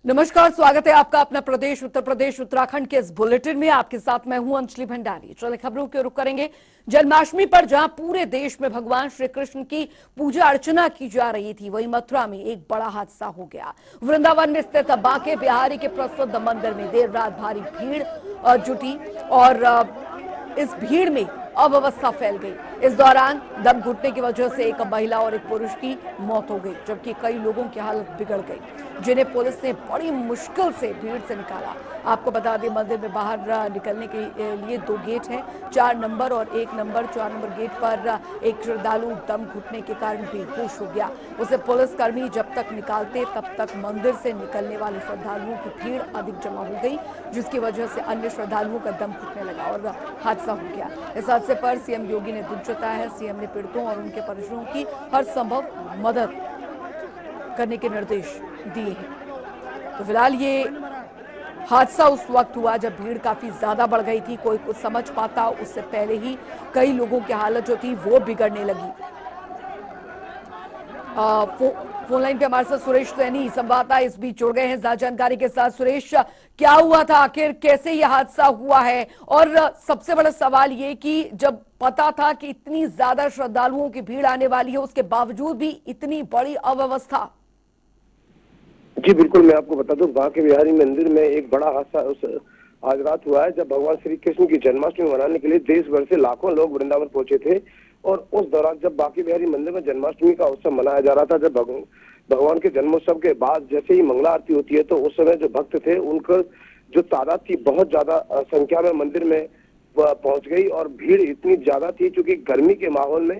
नमस्कार, स्वागत है आपका अपना प्रदेश उत्तर प्रदेश उत्तराखंड के इस बुलेटिन में। आपके साथ मैं हूं अंजलि भंडारी। चलिए खबरों के रुख करेंगे। जन्माष्टमी पर जहां पूरे देश में भगवान श्री कृष्ण की पूजा अर्चना की जा रही थी, वहीं मथुरा में एक बड़ा हादसा हो गया। वृंदावन में स्थित बांके बिहारी के प्रसिद्ध मंदिर में देर रात भारी भीड़ जुटी और इस भीड़ में अव्यवस्था फैल गई। इस दौरान दम घुटने की वजह से एक महिला और एक पुरुष की मौत हो गई, जबकि कई लोगों की हालत बिगड़ गई, जिन्हें पुलिस ने बड़ी मुश्किल से भीड़ से निकाला। आपको बता दें, मंदिर में बाहर निकलने के लिए 2 गेट हैं, 4 नंबर और 1 नंबर। 4 नंबर गेट पर एक श्रद्धालु दम घुटने के कारण बेहोश हो गया। उसे पुलिसकर्मी जब तक निकालते तब तक मंदिर से निकलने वाले श्रद्धालुओं की भीड़ अधिक जमा हो गई, जिसकी वजह से अन्य श्रद्धालुओं का दम घुटने लगा और हादसा हो गया। इस हादसे पर सीएम योगी ने दुख जताया है। सीएम ने पीड़ितों और उनके परिजनों की हर संभव मदद करने के निर्देश दिए हैं। तो फिलहाल ये हादसा उस वक्त हुआ जब भीड़ काफी ज्यादा बढ़ गई थी। कोई कुछ समझ पाता, उससे पहले ही कई लोगों की हालत जो थी वो बिगड़ने लगी। फोन लाइन पे हमारे साथ सुरेश सैनी संवाददाता इस बीच जुड़ गए हैं ज्यादा जानकारी के साथ। सुरेश, क्या हुआ था आखिर, कैसे यह हादसा हुआ है? और सबसे बड़ा सवाल ये कि जब पता था कि इतनी ज्यादा श्रद्धालुओं की भीड़ आने वाली है, उसके बावजूद भी इतनी बड़ी अव्यवस्था। जी बिल्कुल, मैं आपको बता दूं, बांके बिहारी मंदिर में एक बड़ा हादसा आज रात हुआ है, जब भगवान श्री कृष्ण की जन्माष्टमी मनाने के लिए देश भर से लाखों लोग वृंदावन पहुंचे थे। और उस दौरान जब बांके बिहारी मंदिर में जन्माष्टमी का उत्सव मनाया जा रहा था, जब भगवान के जन्मोत्सव के बाद जैसे ही मंगला आरती होती है, तो उस समय जो भक्त थे उनका जो तादाद थी बहुत ज्यादा संख्या में मंदिर में पहुंच गई। और भीड़ इतनी ज्यादा थी क्योंकि गर्मी का माहौल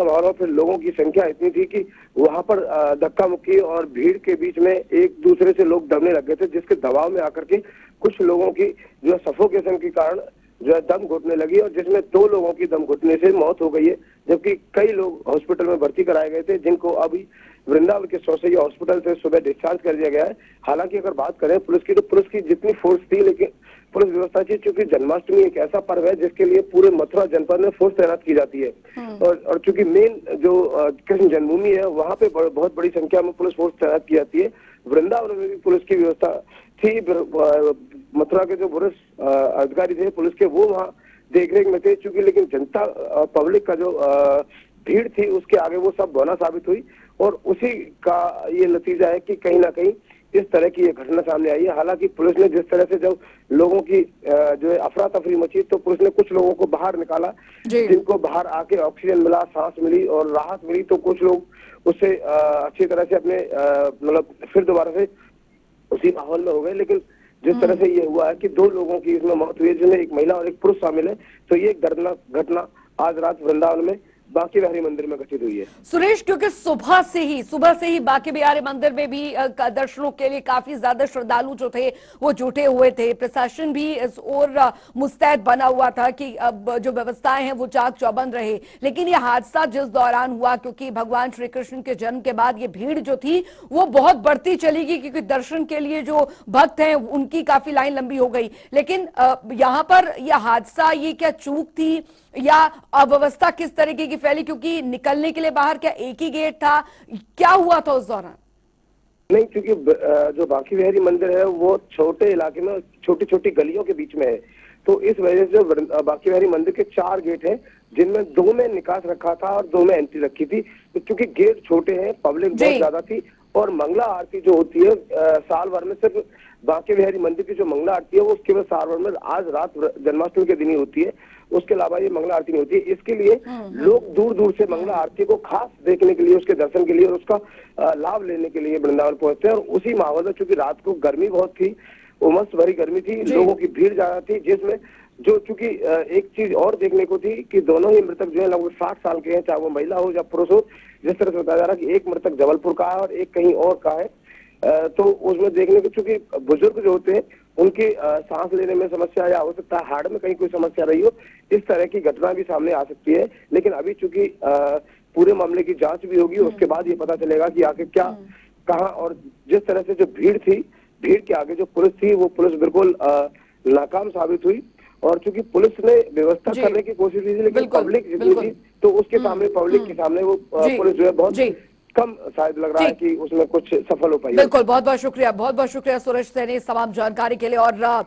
और फिर लोगों की संख्या इतनी थी कि वहां पर धक्का मुक्की और भीड़ के बीच में एक दूसरे से लोग दबने लग गए थे, जिसके दबाव में आकर के कुछ लोगों की जो सफोकेशन के कारण जो है दम घुटने लगी, और जिसमें 2 लोगों की दम घुटने से मौत हो गई है, जबकि कई लोग हॉस्पिटल में भर्ती कराए गए थे, जिनको अभी वृंदावन के सोसैया हॉस्पिटल से सुबह डिस्चार्ज कर दिया गया है। हालांकि अगर बात करें पुलिस की, तो पुलिस की जितनी फोर्स थी, लेकिन पुलिस व्यवस्था थी, चूंकि जन्माष्टमी एक ऐसा पर्व है जिसके लिए पूरे मथुरा जनपद में फोर्स तैनात की जाती है। और चूंकि मेन जो कृष्ण जन्मभूमि है, वहाँ पे बहुत बड़ी संख्या में पुलिस फोर्स तैनात की जाती है। वृंदावन में भी पुलिस की व्यवस्था थी। मथुरा के जो वरिष्ठ अधिकारी थे पुलिस के, वो वहाँ देखरेख में थे, चूंकि लेकिन जनता पब्लिक का जो भीड़ थी उसके आगे वो सब बौना साबित हुई। और उसी का ये नतीजा है कि कहीं ना कहीं इस तरह की ये घटना सामने आई है। हालांकि पुलिस ने जिस तरह से जब लोगों की जो है अफरा तफरी मची, तो पुलिस ने कुछ लोगों को बाहर निकाला, जिनको बाहर आके ऑक्सीजन मिला, सांस मिली और राहत मिली। तो कुछ लोग उससे अच्छी तरह से अपने मतलब फिर दोबारा से उसी माहौल में हो गए। लेकिन जिस तरह से ये हुआ है कि 2 लोगों की इसमें मौत हुई है, जिसमें एक महिला और एक पुरुष शामिल है, तो ये घटना आज रात वृंदावन में बांके बिहारी मंदिर में घटित हुई है। सुरेश, क्योंकि सुबह से ही बांके बिहारी मंदिर में भी दर्शनों के लिए काफी ज्यादा श्रद्धालु जो थे वो जुटे हुए थे। प्रशासन भी इस ओर मुस्तैद बना हुआ था कि अब जो व्यवस्थाएं हैं वो चाक चौबंद रहे। लेकिन ये हादसा जिस दौरान हुआ, क्योंकि भगवान श्री कृष्ण के जन्म के बाद ये भीड़ जो थी वो बहुत बढ़ती चली गई, क्योंकि दर्शन के लिए जो भक्त हैं उनकी काफी लाइन लंबी हो गई। लेकिन यहाँ पर यह हादसा, ये क्या चूक थी या अव्यवस्था किस तरीके की फैली? क्योंकि निकलने के लिए बाहर क्या एक ही गेट था? क्या हुआ था उस दौरान? नहीं, क्योंकि जो बांके बिहारी मंदिर है वो छोटे इलाके में छोटी छोटी गलियों के बीच में है, तो इस वजह से बांके बिहारी मंदिर के 4 गेट हैं, जिनमें 2 में निकास रखा था और 2 में एंट्री रखी थी। तो क्योंकि गेट छोटे हैं, पब्लिक बहुत ज्यादा थी, और मंगला आरती जो होती है साल भर में सिर्फ बांके बिहारी मंदिर की जो मंगला आरती है वो केवल साल भर में आज रात जन्माष्टमी के दिन ही होती है। उसके अलावा ये मंगला आरती नहीं होती है। इसके लिए लोग दूर दूर से मंगला आरती को खास देखने के लिए, उसके दर्शन के लिए और उसका लाभ लेने के लिए वृंदावन पहुंचते हैं। और उसी माहौल में चूंकि रात को गर्मी बहुत थी, उमस भरी गर्मी थी, लोगों की भीड़ ज्यादा थी, जिसमें जो चूंकि एक चीज और देखने को थी कि दोनों ही मृतक जो है लगभग 60 साल के हैं, चाहे वो महिला हो या पुरुष हो। जिस तरह से बताया जा रहा है कि एक मृतक जबलपुर का है और एक कहीं और का है। तो उसमें देखने को चूंकि बुजुर्ग जो होते हैं उनकी सांस लेने में समस्या, या हो सकता है हार्ट में कहीं कोई समस्या रही हो, इस तरह की घटना भी सामने आ सकती है। लेकिन अभी चूंकि पूरे मामले की जांच भी होगी, उसके बाद ये पता चलेगा कि आगे क्या कहाँ। और जिस तरह से जो भीड़ थी, भीड़ के आगे जो पुलिस थी वो पुलिस बिल्कुल नाकाम साबित हुई। और चूंकि पुलिस ने व्यवस्था करने की कोशिश की थी, लेकिन पब्लिक जितनी थी तो उसके सामने, पब्लिक के सामने वो पुलिस जो है बहुत कम शायद लग रहा है कि उसमें कुछ सफल हो पाई। बिल्कुल, बहुत बहुत शुक्रिया सुरेश सैनी इस तमाम जानकारी के लिए। और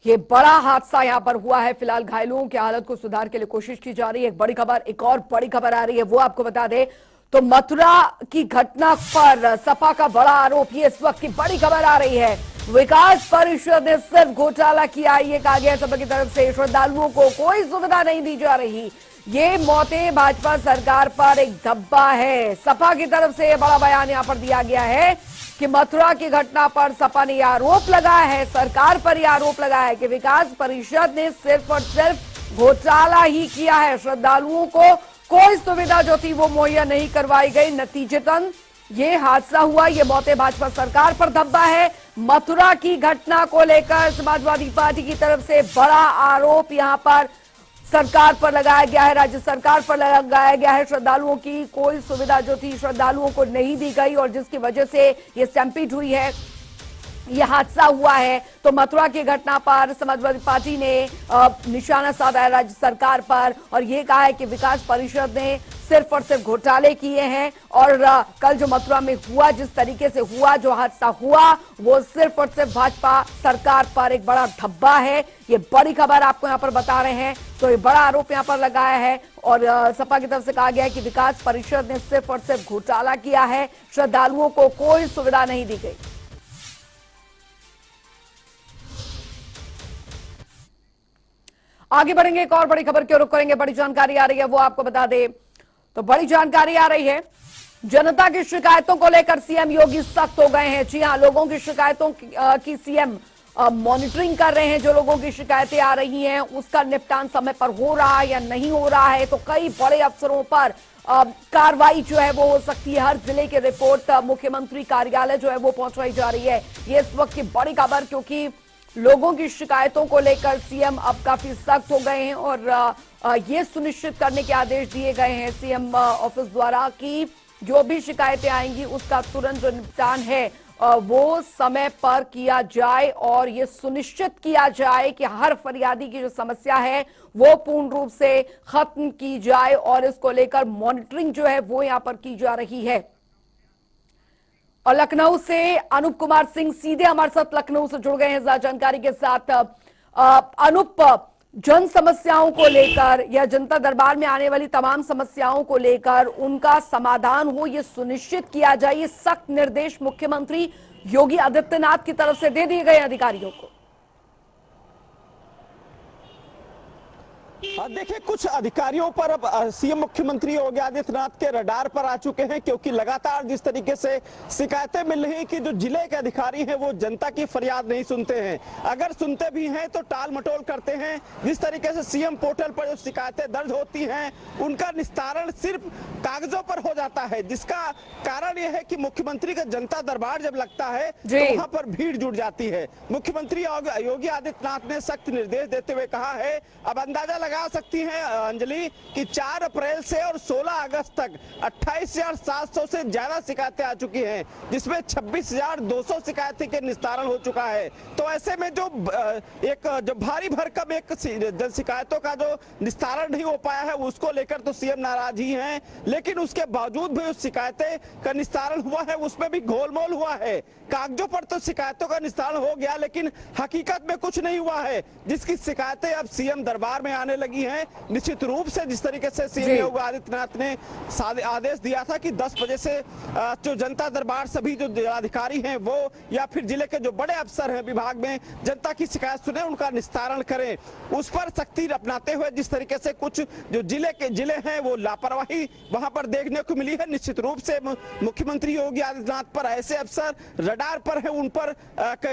ये बड़ा हादसा यहाँ पर हुआ है, फिलहाल घायलों की हालत को सुधार के लिए कोशिश की जा रही है। एक बड़ी खबर, एक और बड़ी खबर आ रही है, वो आपको बता दें तो मथुरा की घटना पर सपा का बड़ा आरोप, ये इस वक्त की बड़ी खबर आ रही है। विकास परिषद ने सिर्फ घोटाला किया, ये कहा गया सपा की तरफ से। श्रद्धालुओं को कोई सुविधा नहीं दी जा रही, ये मौतें भाजपा सरकार पर एक धब्बा है। सपा की तरफ से यह बड़ा बयान यहां पर दिया गया है कि मथुरा की घटना पर सपा ने आरोप लगाया है, सरकार पर यह आरोप लगाया है कि विकास परिषद ने सिर्फ और सिर्फ घोटाला ही किया है। श्रद्धालुओं को कोई सुविधा जो थी वो मुहैया नहीं करवाई गई। नतीजतन ये हादसा हुआ, ये मौतें भाजपा सरकार पर धब्बा है। मथुरा की घटना को लेकर समाजवादी पार्टी की तरफ से बड़ा आरोप यहां पर सरकार पर लगाया गया है, राज्य सरकार पर लगाया गया है। श्रद्धालुओं की कोई सुविधा जो थी श्रद्धालुओं को नहीं दी गई और जिसकी वजह से ये स्टैम्पीड हुई है, ये हादसा हुआ है। तो मथुरा की घटना पर समाजवादी पार्टी ने निशाना साधा है राज्य सरकार पर और ये कहा है कि विकास परिषद ने सिर्फ और सिर्फ घोटाले किए हैं। और कल जो मथुरा में हुआ, जिस तरीके से हुआ, जो हादसा हुआ, वो सिर्फ और सिर्फ भाजपा सरकार पर एक बड़ा धब्बा है। ये बड़ी खबर आपको यहाँ पर बता रहे हैं। तो ये बड़ा आरोप यहाँ पर लगाया है और सपा की तरफ से कहा गया है कि विकास परिषद ने सिर्फ और सिर्फ घोटाला किया है, श्रद्धालुओं को कोई सुविधा नहीं दी गई। आगे बढ़ेंगे, एक और बड़ी खबर की ओर रुख करेंगे। बड़ी जानकारी आ रही है, वो आपको बता दें तो बड़ी जानकारी आ रही है, जनता की शिकायतों को लेकर सीएम योगी सख्त हो गए हैं। जी हां, लोगों की शिकायतों की सीएम मॉनिटरिंग कर रहे हैं। जो लोगों की शिकायतें आ रही हैं उसका निपटान समय पर हो रहा है या नहीं हो रहा है। तो कई बड़े अफसरों पर कार्रवाई जो है वो हो सकती है। हर जिले की रिपोर्ट मुख्यमंत्री कार्यालय जो है वो पहुंचाई जा रही है। ये इस वक्त की बड़ी खबर, क्योंकि लोगों की शिकायतों को लेकर सीएम अब काफी सख्त हो गए हैं और ये सुनिश्चित करने के आदेश दिए गए हैं सीएम ऑफिस द्वारा कि जो भी शिकायतें आएंगी उसका तुरंत जो निपटान है वो समय पर किया जाए और ये सुनिश्चित किया जाए कि हर फरियादी की जो समस्या है वो पूर्ण रूप से खत्म की जाए और इसको लेकर मॉनिटरिंग जो है वो यहां पर की जा रही है। और लखनऊ से अनूप कुमार सिंह सीधे हमारे साथ लखनऊ से जुड़ गए हैं ज्यादा जानकारी के साथ। अनूप, जन समस्याओं को लेकर या जनता दरबार में आने वाली तमाम समस्याओं को लेकर उनका समाधान हो, ये सुनिश्चित किया जाए, ये सख्त निर्देश मुख्यमंत्री योगी आदित्यनाथ की तरफ से दे दिए गए अधिकारियों को। देखिए, कुछ अधिकारियों पर अब सीएम मुख्यमंत्री योगी आदित्यनाथ के रडार पर आ चुके हैं, क्योंकि लगातार जिस तरीके से शिकायतें मिल रही हैं कि जो जिले के अधिकारी हैं वो जनता की फरियाद नहीं सुनते हैं, अगर सुनते भी हैं तो टाल मटोल करते हैं। जिस तरीके से सीएम पोर्टल पर जो शिकायतें दर्ज होती हैं उनका निस्तारण सिर्फ कागजों पर हो जाता है, जिसका कारण यह है कि मुख्यमंत्री का जनता दरबार जब लगता है तो वहां पर भीड़ जुट जाती है। मुख्यमंत्री योगी आदित्यनाथ ने सख्त निर्देश देते हुए कहा है, अब अंदाजा लगा सकती हैं अंजलि कि 4 अप्रैल से और 16 अगस्त तक 28,700 से ज्यादा शिकायतें आ चुकी हैं, जिसमें 26,200 शिकायतें के निस्तारण हो चुका है। तो ऐसे में जो भारी भरकम एक जन शिकायतों का जो निस्तारण नहीं हो पाया है उसको लेकर तो सीएम नाराज ही हैं, लेकिन उसके बावजूद भी उस शिकायतें का निस्तारण हुआ है उसमें भी गोलमोल हुआ है। कागजों पर तो शिकायतों का निस्तारण हो गया, लेकिन हकीकत में कुछ नहीं हुआ है, जिसकी शिकायतें अब सीएम दरबार में आने लगी हैं। निश्चित रूप से जिस तरीके से सीएम योगी आदित्यनाथ ने आदेश दिया था कि 10 बजे से जो जनता दरबार सभी जो जिलाधिकारी हैं वो या फिर जिले के जो बड़े अफसर हैं विभाग में जनता की शिकायत सुने, उनका निस्तारण करें, उस पर सख्ती अपनाते हुए जिस तरीके से कुछ जो जिले हैं वो लापरवाही वहां पर देखने को मिली है। निश्चित रूप से मुख्यमंत्री योगी आदित्यनाथ पर ऐसे अफसर रडार पर है, उन पर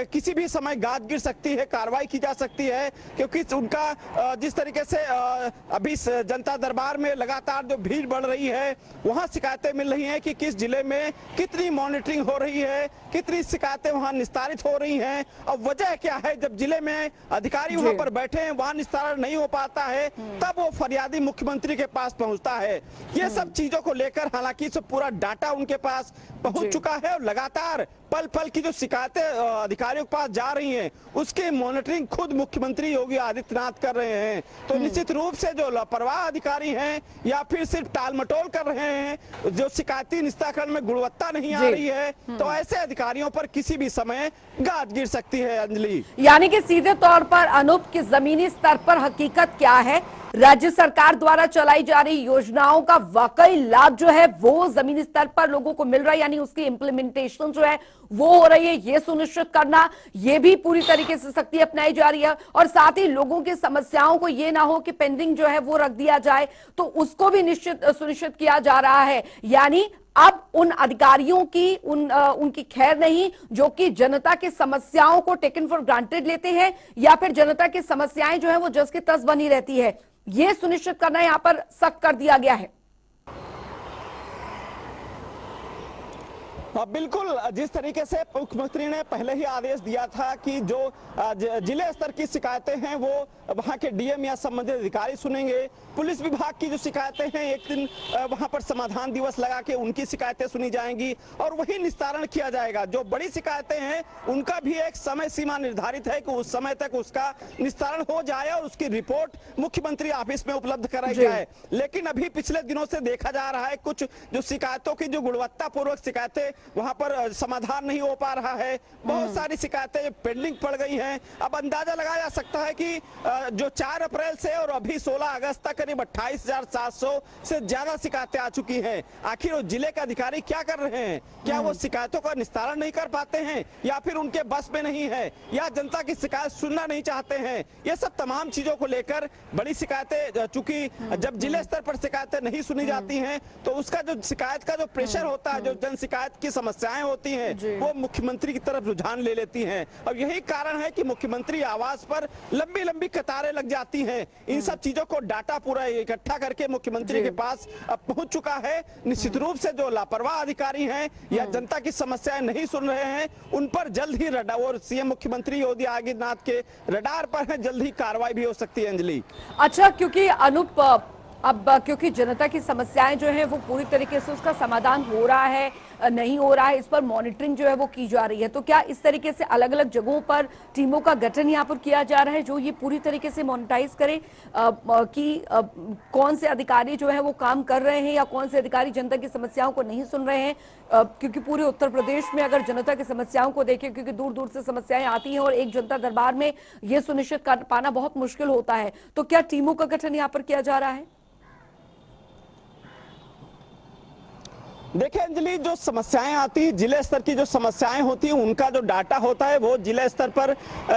किसी भी समय गाज गिर सकती है, कार्रवाई की जा सकती है, क्योंकि उनका जिस तरीके से अभी जनता दरबार में लगातार जो भीड़ बढ़ रही है वहां शिकायतें मिल रही हैं कि किस जिले में कितनी मॉनिटरिंग हो रही है, कितनी शिकायतें वहां निस्तारित हो रही हैं और वजह क्या है। जब जिले में अधिकारी वहां पर बैठे हैं वहां निस्तारण नहीं हो पाता है तब वो फरियादी मुख्यमंत्री के पास पहुंचता है। ये सब चीजों को लेकर हालांकि सब पूरा डाटा उनके पास पहुंच चुका है और लगातार पल पल की जो शिकायतें अधिकारियों के पास जा रही हैं उसकी मॉनिटरिंग खुद मुख्यमंत्री योगी आदित्यनाथ कर रहे हैं। तो निश्चित रूप से जो लापरवाह अधिकारी हैं या फिर सिर्फ टालमटोल कर रहे हैं, जो शिकायती निस्तारण में गुणवत्ता नहीं आ रही है, तो ऐसे अधिकारियों पर किसी भी समय गाज गिर सकती है। अंजलि, यानी कि सीधे तौर पर अनूप की जमीनी स्तर पर हकीकत क्या है, राज्य सरकार द्वारा चलाई जा रही योजनाओं का वाकई लाभ जो है वो जमीनी स्तर पर लोगों को मिल रहा है, यानी उसकी इंप्लीमेंटेशन जो है वो हो रही है, ये सुनिश्चित करना, ये भी पूरी तरीके से सख्ती अपनाई जा रही है। और साथ ही लोगों की समस्याओं को ये ना हो कि पेंडिंग जो है वो रख दिया जाए, तो उसको भी सुनिश्चित किया जा रहा है। यानी अब उन अधिकारियों की उनकी खैर नहीं जो कि जनता की समस्याओं को टेकन फॉर ग्रांटेड लेते हैं, या फिर जनता की समस्याएं जो है वो जस की तस बनी रहती है, ये सुनिश्चित करना यहां पर सख्त कर दिया गया है। बिल्कुल, जिस तरीके से मुख्यमंत्री ने पहले ही आदेश दिया था कि जो जिले स्तर की शिकायतें हैं वो वहां के डीएम या संबंधित अधिकारी सुनेंगे, पुलिस विभाग की जो शिकायतें हैं एक दिन वहां पर समाधान दिवस लगा के उनकी शिकायतें सुनी जाएंगी और वही निस्तारण किया जाएगा। जो बड़ी शिकायतें हैं उनका भी एक समय सीमा निर्धारित है कि उस समय तक उसका निस्तारण हो जाए और उसकी रिपोर्ट मुख्यमंत्री ऑफिस में उपलब्ध कराई जाए। लेकिन अभी पिछले दिनों से देखा जा रहा है कुछ जो शिकायतों की जो गुणवत्ता पूर्वक शिकायतें वहां पर समाधान नहीं हो पा रहा है, बहुत सारी शिकायतें पेंडिंग पड़ गई हैं। अब अंदाजा लगाया जा सकता है कि जो 4 अप्रैल से और अभी 16 अगस्त तक करीब 28,700 से ज्यादा शिकायतें आ चुकी हैं। आखिर वो जिले के अधिकारी क्या कर रहे हैं? क्या वो शिकायतों का निस्तारण नहीं कर पाते हैं, या फिर उनके बस में नहीं है, या जनता की शिकायत सुनना नहीं चाहते हैं? ये सब तमाम चीजों को लेकर बड़ी शिकायतें, चूंकि जब जिले स्तर पर शिकायतें नहीं सुनी जाती हैं तो उसका जो शिकायत का जो प्रेशर होता है, जो जन शिकायत की समस्याएं होती हैं वो मुख्यमंत्री की तरफ रुझान ले लेती हैं। और यही कारण है कि मुख्यमंत्री आवास पर लंबी लंबी कतारें लग जाती हैं। इन सब चीजों को डाटा पूरा इकट्ठा करके मुख्यमंत्री के पास अब पहुंच चुका है। निश्चित रूप से जो लापरवाह अधिकारी हैं या जनता की समस्याएं नहीं सुन रहे हैं उन पर जल्द ही रडार, और सीएम मुख्यमंत्री योगी आदित्यनाथ के रडार पर है, जल्द ही कार्रवाई भी हो सकती है। अंजलि, अच्छा, क्योंकि अनूप अब क्योंकि जनता की समस्याएं जो है वो पूरी तरीके से उसका समाधान हो रहा है नहीं हो रहा है, इस पर मॉनिटरिंग जो है वो की जा रही है, तो क्या इस तरीके से अलग अलग जगहों पर टीमों का गठन यहाँ पर किया जा रहा है जो ये पूरी तरीके से मॉनिटाइज करे कि कौन से अधिकारी जो है वो काम कर रहे हैं या कौन से अधिकारी जनता की समस्याओं को नहीं सुन रहे हैं? क्योंकि पूरे उत्तर प्रदेश में अगर जनता की समस्याओं को देखें, क्योंकि दूर दूर से समस्याएं आती हैं और एक जनता दरबार में ये सुनिश्चित कर पाना बहुत मुश्किल होता है, तो क्या टीमों का गठन यहाँ पर किया जा रहा है? देखिए अंजलि, जो समस्याएं आती है, जिले स्तर की जो समस्याएं होती हैं उनका जो डाटा होता है वो जिले स्तर पर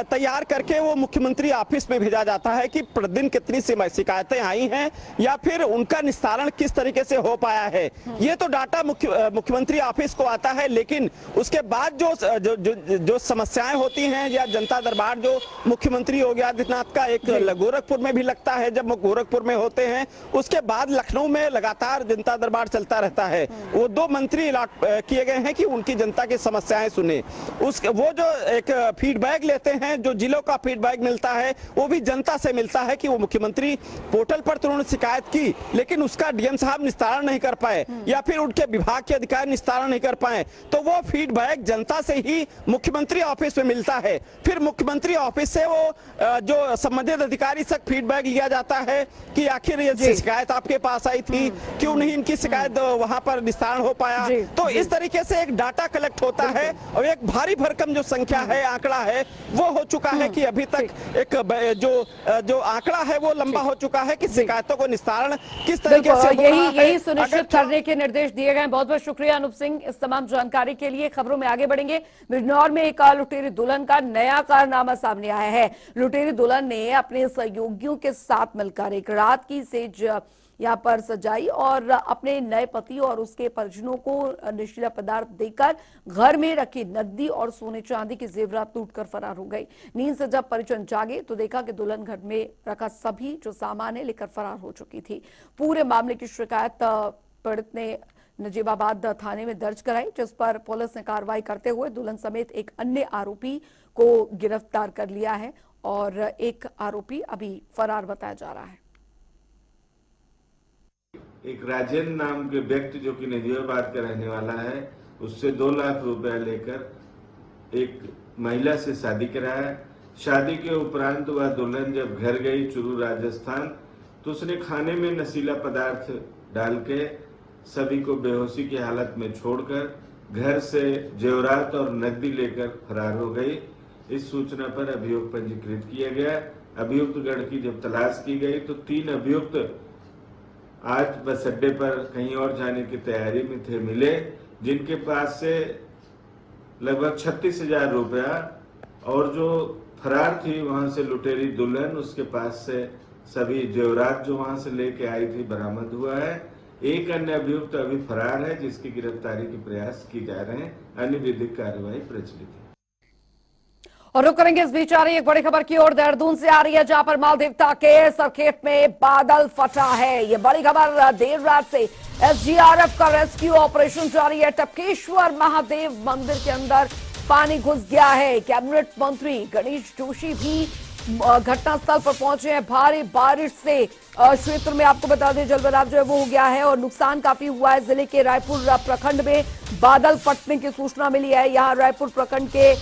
तैयार करके वो मुख्यमंत्री ऑफिस में भेजा जाता है कि प्रतिदिन कितनी शिकायतें आई हैं या फिर उनका निस्तारण किस तरीके से हो पाया है। ये तो डाटा मुख्यमंत्री ऑफिस को आता है, लेकिन उसके बाद जो समस्याएं होती हैं या जनता दरबार जो मुख्यमंत्री योगी आदित्यनाथ का एक गोरखपुर में भी लगता है, जब गोरखपुर में होते हैं उसके बाद लखनऊ में लगातार जनता दरबार चलता रहता है। वो 2 मंत्री अलॉट किए गए हैं कि उनकी जनता की समस्याएं सुने। वो जो एक फीडबैक लेते हैं, जो जिलों का फीडबैक मिलता है वो भी जनता से मिलता है कि वो मुख्यमंत्री पोर्टल पर तो उन्होंने शिकायत की लेकिन उसका डीएम साहब निस्तारण नहीं कर पाए या फिर उनके विभाग के अधिकारी निस्तारण नहीं कर पाए, तो वो फीडबैक जनता से ही मुख्यमंत्री ऑफिस में मिलता है। फिर मुख्यमंत्री ऑफिस से वो जो संबंधित अधिकारी से फीडबैक लिया जाता है कि आखिर ये शिकायत आपके पास आई थी, क्यों नहीं इनकी शिकायत वहां पर निस्तारण हो पाया। तो इस तरीके से एक डाटा कलेक्ट होता है और एक भारी भरकम जो संख्या है, आंकड़ा है, वो हो चुका है कि अभी तक एक जो आंकड़ा है वो लंबा हो चुका है कि शिकायतों को निस्तारण किस तरीके से यही सुनिश्चित करने के निर्देश दिए गए। बहुत बहुत शुक्रिया अनूप सिंह इस तमाम जानकारी के लिए। खबरों में आगे बढ़ेंगे। बिजनौर में एक लुटेरी दुल्हन का नया कारनामा सामने आया है। लुटेरी दुल्हन ने अपने सहयोगियों के साथ मिलकर एक रात की सेज यहाँ पर सजाई और अपने नए पति और उसके परिजनों को नशीला पदार्थ देकर घर में रखी नकदी और सोने चांदी की जेवरात लूटकर फरार हो गई। नींद से जब परिजन जागे तो देखा कि दुल्हन घर में रखा सभी जो सामान है लेकर फरार हो चुकी थी। पूरे मामले की शिकायत पीड़ित ने नजीबाबाद थाने में दर्ज कराई, जिस पर पुलिस ने कार्रवाई करते हुए दुल्हन समेत एक अन्य आरोपी को गिरफ्तार कर लिया है और एक आरोपी अभी फरार बताया जा रहा है। एक राजेंद्र नाम के व्यक्ति जो कि नजीबाबाद का रहने वाला है, उससे 2 लाख रुपया लेकर एक महिला से शादी कराया। शादी के उपरांत वह दुल्हन जब घर गई चुरू राजस्थान, तो उसने खाने में नशीला पदार्थ डाल के सभी को बेहोशी की हालत में छोड़कर घर से जेवरात और नकदी लेकर फरार हो गई। इस सूचना पर अभियोग पंजीकृत किया गया। अभियुक्त गण की जब तलाश की गई तो 3 अभियुक्त आज बस अड्डे पर कहीं और जाने की तैयारी में थे मिले, जिनके पास से लगभग 36,000 रुपया और जो फरार थी वहां से लुटेरी दुल्हन, उसके पास से सभी जेवरात जो वहां से लेके आई थी बरामद हुआ है। एक अन्य अभियुक्त अभी फरार है, जिसकी गिरफ्तारी के प्रयास की जा रहे हैं। अन्य विधिक कार्यवाही प्रचलित है। और रुक करेंगे इस बीच आ रही एक बड़ी खबर की ओर, देहरादून से आ रही है, जहां पर मालदेवता के सरखेट में बादल फटा है। ये बड़ी खबर, देर रात से एसडीआरएफ का रेस्क्यू ऑपरेशन जारी है। टपकेश्वर महादेव मंदिर के अंदर पानी घुस गया है। कैबिनेट मंत्री गणेश जोशी भी घटनास्थल पर पहुंचे हैं। भारी बारिश से क्षेत्र में आपको बता दें जलभराव जो है वो हो गया है और नुकसान काफी हुआ है। जिले के रायपुर प्रखंड में बादल फटने की सूचना मिली है। यहाँ रायपुर प्रखंड के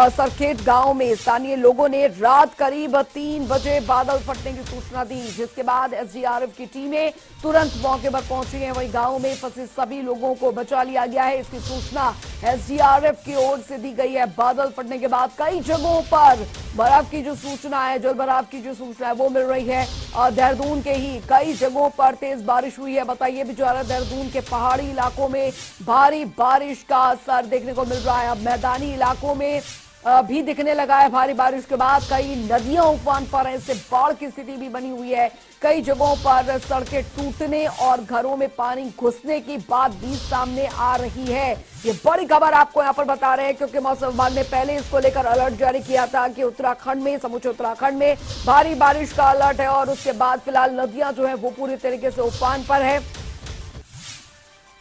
सरखेट गांव में स्थानीय लोगों ने रात करीब 3 बजे बादल फटने की सूचना दी, जिसके बाद एसडीआरएफ की टीमें तुरंत मौके पर पहुंची हैं। वहीं गांव में फंसे सभी लोगों को बचा लिया गया है। इसकी सूचना एसडीआरएफ की ओर से दी गई है। बादल फटने के बाद कई जगहों पर बर्फ की जो सूचना है, जलभराव की जो सूचना है वो मिल रही है। और देहरादून के ही कई जगहों पर तेज बारिश हुई है। बताइए भी जा रहा है, देहरादून के पहाड़ी इलाकों में भारी बारिश का असर देखने को मिल रहा है। अब मैदानी इलाकों में भी दिखने लगा है। भारी बारिश के बाद कई नदियां उफान पर हैं, इससे बाढ़ की स्थिति भी बनी हुई है। कई जगहों पर सड़कें टूटने और घरों में पानी घुसने की बात भी सामने आ रही है। ये बड़ी खबर आपको यहां पर बता रहे हैं, क्योंकि मौसम विभाग ने पहले इसको लेकर अलर्ट जारी किया था कि उत्तराखंड में, समूचे उत्तराखंड में भारी बारिश का अलर्ट है। और उसके बाद फिलहाल नदियां जो है वो पूरी तरीके से उफान पर है।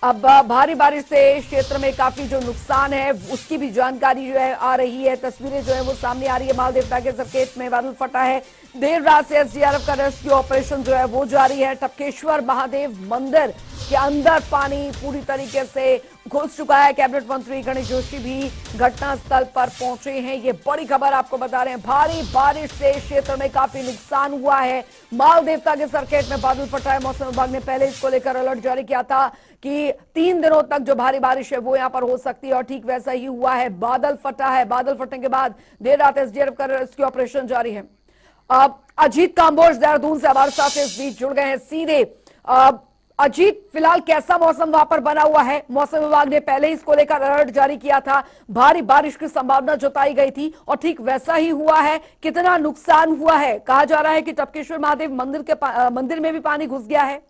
अब भारी बारिश से क्षेत्र में काफी जो नुकसान है उसकी भी जानकारी जो है आ रही है। तस्वीरें जो है वो सामने आ रही है। मालदेवता के सरखेट में बादल फटा है। देर रात से एसडीआरएफ का रेस्क्यू ऑपरेशन जो है वो जारी है। टपकेश्वर महादेव मंदिर के अंदर पानी पूरी तरीके से घुस चुका है। कैबिनेट मंत्री गणेश जोशी भी घटनास्थल पर पहुंचे हैं। ये बड़ी खबर आपको बता रहे हैं। भारी बारिश से क्षेत्र में काफी नुकसान हुआ है। मालदेवता के सरखेट में बादल फटा है। मौसम विभाग ने पहले इसको लेकर अलर्ट जारी किया था कि 3 दिनों तक जो भारी बारिश है वो यहां पर हो सकती है, और ठीक वैसा ही हुआ है। बादल फटा है। बादल फटने के बाद देर रात एसडीआरएफ का रेस्क्यू ऑपरेशन जारी है। अजीत कांबोज देहरादून से हमारे साथ इस बीच जुड़ गए हैं सीधे। अजीत, फिलहाल कैसा मौसम वहां पर बना हुआ है? मौसम विभाग ने पहले ही इसको लेकर अलर्ट जारी किया था, भारी बारिश की संभावना जताई गई थी और ठीक वैसा ही हुआ है। कितना नुकसान हुआ है? कहा जा रहा है कि टपकेश्वर महादेव मंदिर में भी पानी घुस गया है।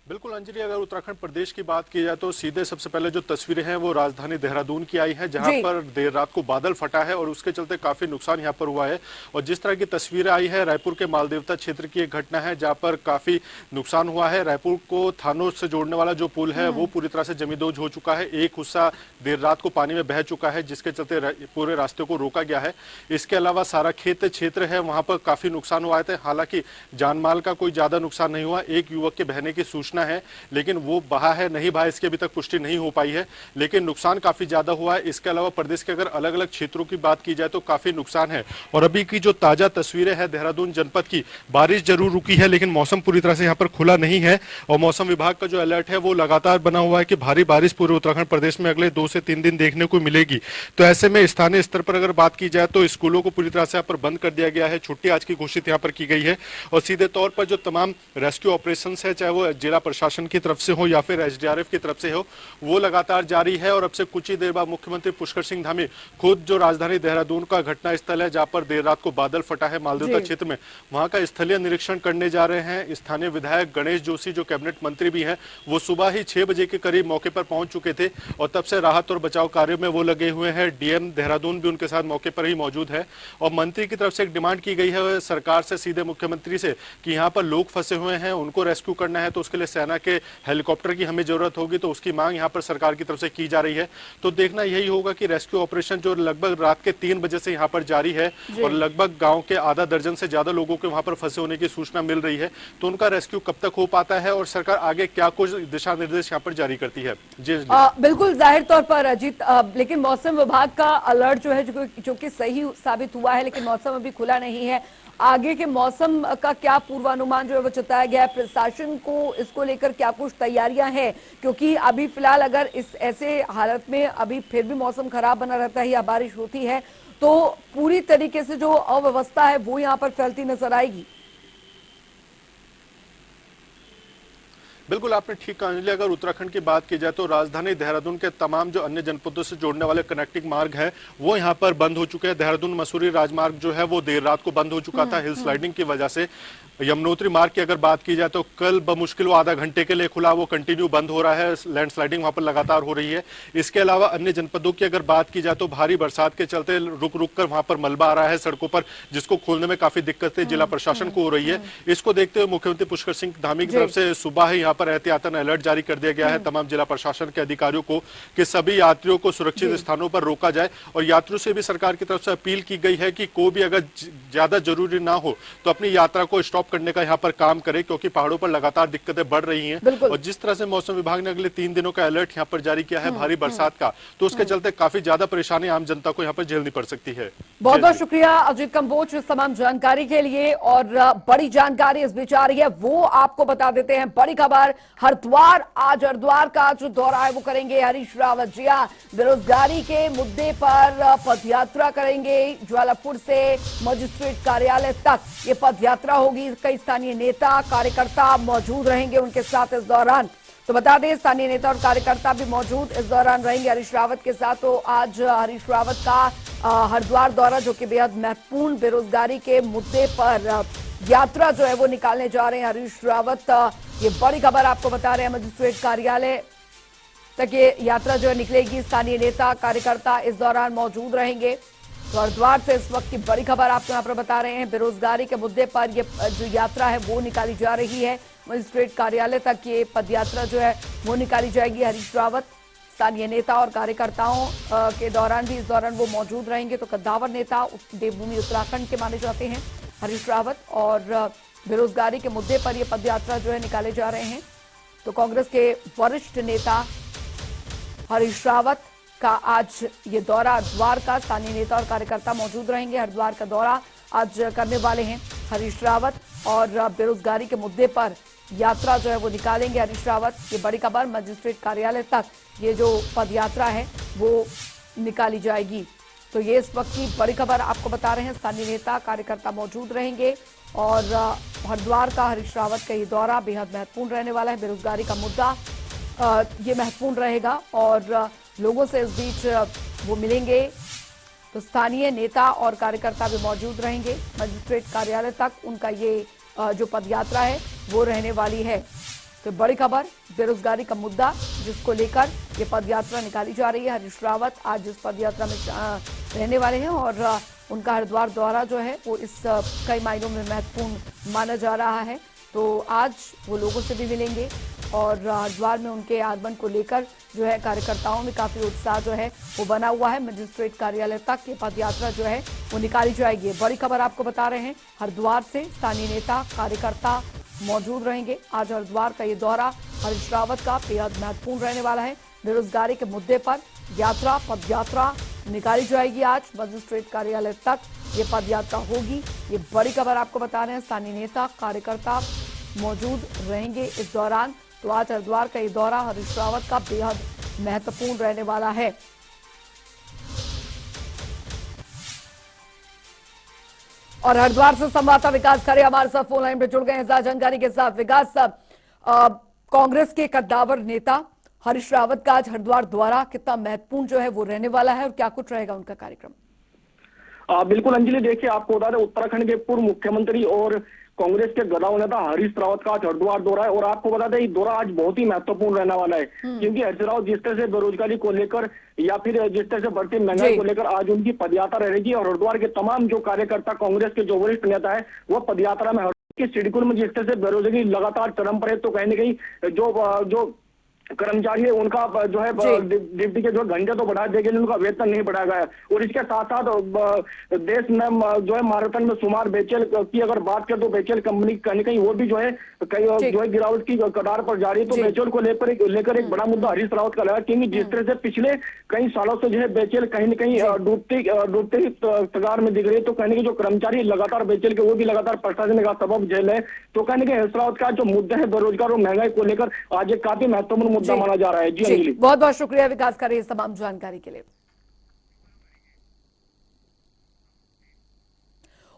बिल्कुल अंजलि, अगर उत्तराखंड प्रदेश की बात की जाए तो सीधे सबसे पहले जो तस्वीरें हैं वो राजधानी देहरादून की आई हैं, जहां पर देर रात को बादल फटा है और उसके चलते काफी नुकसान यहां पर हुआ है। और जिस तरह की तस्वीरें आई है, रायपुर के मालदेवता क्षेत्र की एक घटना है जहां पर काफी नुकसान हुआ है। रायपुर को थानों से जोड़ने वाला जो पुल है वो पूरी तरह से जमींदोज हो चुका है। एक हिस्सा देर रात को पानी में बह चुका है, जिसके चलते पूरे रास्ते को रोका गया है। इसके अलावा सारा खेत क्षेत्र है, वहां पर काफी नुकसान हुआ है। हालांकि जानमाल का कोई ज्यादा नुकसान नहीं हुआ। एक युवक के बहने की सूचना है, लेकिन वो बहा है नहीं बहा इसकी अभी तक पुष्टि नहीं हो पाई है, लेकिन नुकसान काफी ज्यादा हुआ है। इसके अलावा प्रदेश के अगर अलग अलग क्षेत्रों की बात की जाए तो काफी नुकसान है। और अभी की जो ताजा तस्वीरें हैं देहरादून जनपद की, बारिश जरूर रुकी है लेकिन मौसम पूरी तरह से यहाँ पर खुला नहीं है। और मौसम विभाग का जो अलर्ट है वो लगातार बना हुआ है कि भारी बारिश पूरे उत्तराखंड प्रदेश में अगले 2 से 3 दिन देखने को मिलेगी। तो ऐसे में स्थानीय स्तर पर अगर बात की जाए तो स्कूलों को पूरी तरह से यहाँ पर बंद कर दिया गया है। छुट्टी आज की घोषित यहाँ पर की गई है। और सीधे तौर पर जो तमाम रेस्क्यू ऑपरेशन है, चाहे वो जिला प्रशासन की तरफ से हो या फिर एसडीआरएफ की तरफ से हो, वो लगातार जारी है। और अब से कुछ ही देर बाद मुख्यमंत्री पुष्कर सिंह धामी खुद जो राजधानी देहरादून का घटना स्थल है जहां पर देर रात को बादल फटा है मालदेवता क्षेत्र में, वहां का स्थलीय निरीक्षण करने जा रहे हैं। स्थानीय विधायक गणेश जोशी जो कैबिनेट मंत्री भी हैं, वो सुबह ही 6 बजे के करीब मौके पर पहुंच चुके थे और तब से राहत और बचाव कार्यों में वो लगे हुए हैं। डीएम देहरादून भी उनके साथ मौके पर ही मौजूद है। और मंत्री की तरफ से एक डिमांड की गई है सरकार से, सीधे मुख्यमंत्री से, कि यहाँ पर लोग फंसे हुए हैं, उनको रेस्क्यू करना है तो उसके लिए सेना के हेलीकॉप्टर की हमें जरूरत होगी, तो उसकी मांग यहाँ पर सरकार की तरफ से की जा रही है। तो देखना यही होगा कि रेस्क्यू ऑपरेशन जो लगभग रात के 3 बजे से यहाँ पर जारी है और लगभग गांव के आधा दर्जन से ज्यादा लोगों के वहां पर फंसे होने की सूचना मिल रही है, तो उनका रेस्क्यू कब तक हो पाता है और सरकार आगे क्या कुछ दिशा निर्देश यहाँ पर जारी करती है। जी बिल्कुल, जाहिर तौर पर अजीत, लेकिन मौसम विभाग का अलर्ट जो है जो कि सही साबित हुआ है, लेकिन मौसम अभी खुला नहीं है। आगे के मौसम का क्या पूर्वानुमान जो है वो जताया गया है? प्रशासन को इसको लेकर क्या कुछ तैयारियां हैं? क्योंकि अभी फिलहाल अगर इस ऐसे हालत में अभी फिर भी मौसम खराब बना रहता है या बारिश होती है, तो पूरी तरीके से जो अव्यवस्था है वो यहाँ पर फैलती नजर आएगी। बिल्कुल, आपने ठीक कहा अंजलि। अगर उत्तराखंड की बात की जाए तो राजधानी देहरादून के तमाम जो अन्य जनपदों से जोड़ने वाले कनेक्टिंग मार्ग हैं वो यहाँ पर बंद हो चुके हैं। देहरादून मसूरी राजमार्ग जो है वो देर रात को बंद हो चुका था हिल स्लाइडिंग की वजह से। यमुनोत्री मार्ग की अगर बात की जाए तो कल बमुश्किल वो आधा घंटे के लिए खुला, वो कंटिन्यू बंद हो रहा है। लैंडस्लाइडिंग वहां पर लगातार हो रही है। इसके अलावा अन्य जनपदों की अगर बात की जाए तो भारी बरसात के चलते रुक रुक कर वहां पर मलबा आ रहा है सड़कों पर, जिसको खोलने में काफी दिक्कतें जिला प्रशासन को हो रही है। इसको देखते हुए मुख्यमंत्री पुष्कर सिंह धामी की तरफ से सुबह ही यहाँ पर एहतियातन अलर्ट जारी कर दिया गया है तमाम जिला प्रशासन के अधिकारियों को कि सभी यात्रियों को सुरक्षित स्थानों पर रोका जाए। और यात्रियों से भी सरकार की तरफ से अपील की गई है कि कोई भी अगर ज्यादा जरूरी ना हो तो अपनी यात्रा को स्टॉप करने का यहाँ पर काम करे, क्योंकि पहाड़ों पर लगातार दिक्कतें बढ़ रही हैं। और जिस तरह से मौसम विभाग ने अगले 3 दिनों का अलर्ट यहाँ पर जारी किया है भारी बरसात का, तो उसके चलते काफी ज्यादा परेशानी आम जनता को यहाँ पर झेलनी पड़ सकती है। बहुत बहुत शुक्रिया अजीत कंबोज इस तमाम जानकारी के लिए। और बड़ी जानकारी इस बीच आ रही है वो आपको बता देते हैं। बड़ी खबर हरिद्वार, आज हरिद्वार का जो दौरा है वो करेंगे हरीश रावत। जी हाँ, बेरोजगारी के मुद्दे पर पदयात्रा करेंगे। ज्वालापुर से मजिस्ट्रेट कार्यालय तक ये पदयात्रा होगी। कई स्थानीय नेता कार्यकर्ता मौजूद रहेंगे उनके साथ इस दौरान। तो बता दें स्थानीय नेता और कार्यकर्ता भी मौजूद इस दौरान रहेंगे हरीश रावत के साथ। तो आज हरीश रावत का हरिद्वार दौरा जो कि बेहद महत्वपूर्ण बेरोजगारी के मुद्दे पर यात्रा जो है वो निकालने जा रहे हैं हरीश रावत। ये बड़ी खबर आपको बता रहे हैं। मजिस्ट्रेट कार्यालय तक ये यात्रा जो है निकलेगी। स्थानीय नेता कार्यकर्ता इस दौरान मौजूद रहेंगे। तो हरिद्वार से इस वक्त की बड़ी खबर आपको यहाँ पर बता रहे हैं। बेरोजगारी के मुद्दे पर ये जो यात्रा है वो निकाली जा रही है। मजिस्ट्रेट कार्यालय तक ये पदयात्रा जो है वो निकाली जाएगी। हरीश रावत स्थानीय नेता और कार्यकर्ताओं के दौरान भी इस दौरान वो मौजूद रहेंगे। तो कद्दावर नेता देवभूमि उत्तराखंड के माने जाते हैं हरीश रावत, और बेरोजगारी के मुद्दे पर यह पदयात्रा जो है निकाले जा रहे हैं। तो कांग्रेस के वरिष्ठ नेता हरीश रावत का आज ये दौरा हरिद्वार का, स्थानीय नेता और कार्यकर्ता मौजूद रहेंगे। हरिद्वार का दौरा आज करने वाले हैं हरीश रावत और बेरोजगारी के मुद्दे पर यात्रा जो है वो निकालेंगे हरीश रावत। ये बड़ी खबर, मजिस्ट्रेट कार्यालय तक ये जो पदयात्रा है वो निकाली जाएगी। तो ये इस वक्त की बड़ी खबर आपको बता रहे हैं। स्थानीय नेता कार्यकर्ता मौजूद रहेंगे और हरिद्वार का हरीश रावत का ये दौरा बेहद महत्वपूर्ण रहने वाला है। बेरोजगारी का मुद्दा ये महत्वपूर्ण रहेगा और लोगों से इस बीच वो मिलेंगे। तो स्थानीय नेता और कार्यकर्ता भी मौजूद रहेंगे। मजिस्ट्रेट कार्यालय तक उनका ये जो पदयात्रा है वो रहने वाली है। तो बड़ी खबर, बेरोजगारी का मुद्दा जिसको लेकर ये पदयात्रा निकाली जा रही है। हरीश रावत आज इस पदयात्रा में रहने वाले हैं और उनका हरिद्वार दौरा जो है वो इस कई मायनों में महत्वपूर्ण माना जा रहा है। तो आज वो लोगों से भी मिलेंगे और हरिद्वार में उनके आगमन को लेकर जो है कार्यकर्ताओं में काफी उत्साह जो है वो बना हुआ है। मजिस्ट्रेट कार्यालय तक ये पदयात्रा जो है वो निकाली जाएगी। बड़ी खबर आपको बता रहे हैं। हरिद्वार से स्थानीय नेता कार्यकर्ता मौजूद रहेंगे। आज हरिद्वार का ये दौरा हरीश रावत का बेहद महत्वपूर्ण रहने वाला है। बेरोजगारी के मुद्दे पर यात्रा पदयात्रा निकाली जाएगी। आज मजिस्ट्रेट कार्यालय तक ये पदयात्रा होगी। ये बड़ी खबर आपको बता रहे हैं। स्थानीय नेता कार्यकर्ता मौजूद रहेंगे इस दौरान। तो आज हरिद्वार का ये दौरा हरीश रावत का बेहद महत्वपूर्ण रहने वाला है। और हरिद्वार से संवाददाता विकास खरे हमारे साथ फोन लाइन पर जुड़ गए हैं ज्यादा जानकारी के साथ। विकास साहब, कांग्रेस के कद्दावर नेता हरीश रावत का आज हरिद्वार दौरा कितना महत्वपूर्ण जो है वो रहने वाला है और क्या कुछ रहेगा उनका कार्यक्रम? बिल्कुल अंजलि, देखिए आपको बता दें उत्तराखंड के पूर्व मुख्यमंत्री और कांग्रेस के गद्दावर नेता हरीश रावत का आज हरिद्वार दौरा है। और आपको बता दें ये दौरा आज बहुत ही महत्वपूर्ण रहने वाला है, क्योंकि हरीश रावत जिस तरह से बेरोजगारी को लेकर या फिर जिस तरह से बढ़ती महंगाई को लेकर आज उनकी पदयात्रा रहेगी और हरिद्वार के तमाम जो कार्यकर्ता कांग्रेस के जो वरिष्ठ नेता है वो पदयात्रा में कि सिडकुल में जिस तरह से बेरोजगारी लगातार चरम पर है, तो कहीं ना कहीं जो कर्मचारी है उनका जो है ड्यूटी के जो घंटे तो बढ़ा दिए गए, उनका वेतन नहीं बढ़ाया गया। और इसके साथ साथ देश में जो है माराथन में शुमार बेचेल की अगर बात करें तो बेचेल कंपनी कहीं कहीं वो भी जो है कई जो है गिरावट की कगार पर जा रही है। तो बेचेल को लेकर एक बड़ा मुद्दा हरीश रावत का लगा, क्योंकि जिस तरह से पिछले कई सालों से जो है बेचेल कहीं न कहीं डूबते कगार में दिख रही है। तो कहीं जो कर्मचारी लगातार बेचेल के वो भी लगातार प्रशासन का सबब झेल रहे हैं। तो कहीं हरीश रावत का जो मुद्दा है बेरोजगार और महंगाई को लेकर आज एक काफी महत्वपूर्ण मुद्दा माना जा रहा है। जी अंजलि, बहुत बहुत शुक्रिया विकास का इस तमाम जानकारी के लिए।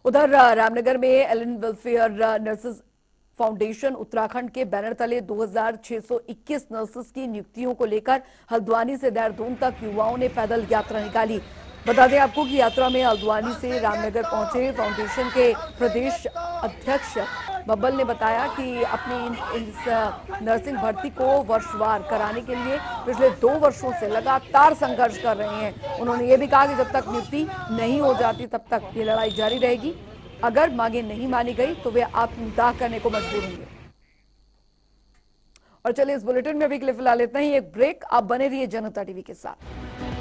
उधर रामनगर में Allen welfare nurses foundation Uttarakhand के बैनर तले 2621 नर्सेज की नियुक्तियों को लेकर हल्द्वानी से देहरादून तक युवाओं ने पैदल यात्रा निकाली। बता दें आपको कि यात्रा में हल्द्वानी से रामनगर पहुंचे फाउंडेशन के प्रदेश अध्यक्ष बब्बल ने बताया कि अपनी इस नर्सिंग भर्ती को वर्षवार कराने के लिए पिछले 2 वर्षों से लगातार संघर्ष कर रहे हैं। उन्होंने ये भी कहा कि जब तक नियुक्ति नहीं हो जाती तब तक ये लड़ाई जारी रहेगी। अगर मांगे नहीं मानी गई तो वे आत्मदाह करने को मजबूर होंगे। और चलिए इस बुलेटिन में अभी के लिए फिलहाल इतना ही। एक ब्रेक, आप बने रहिए जनता टीवी के साथ।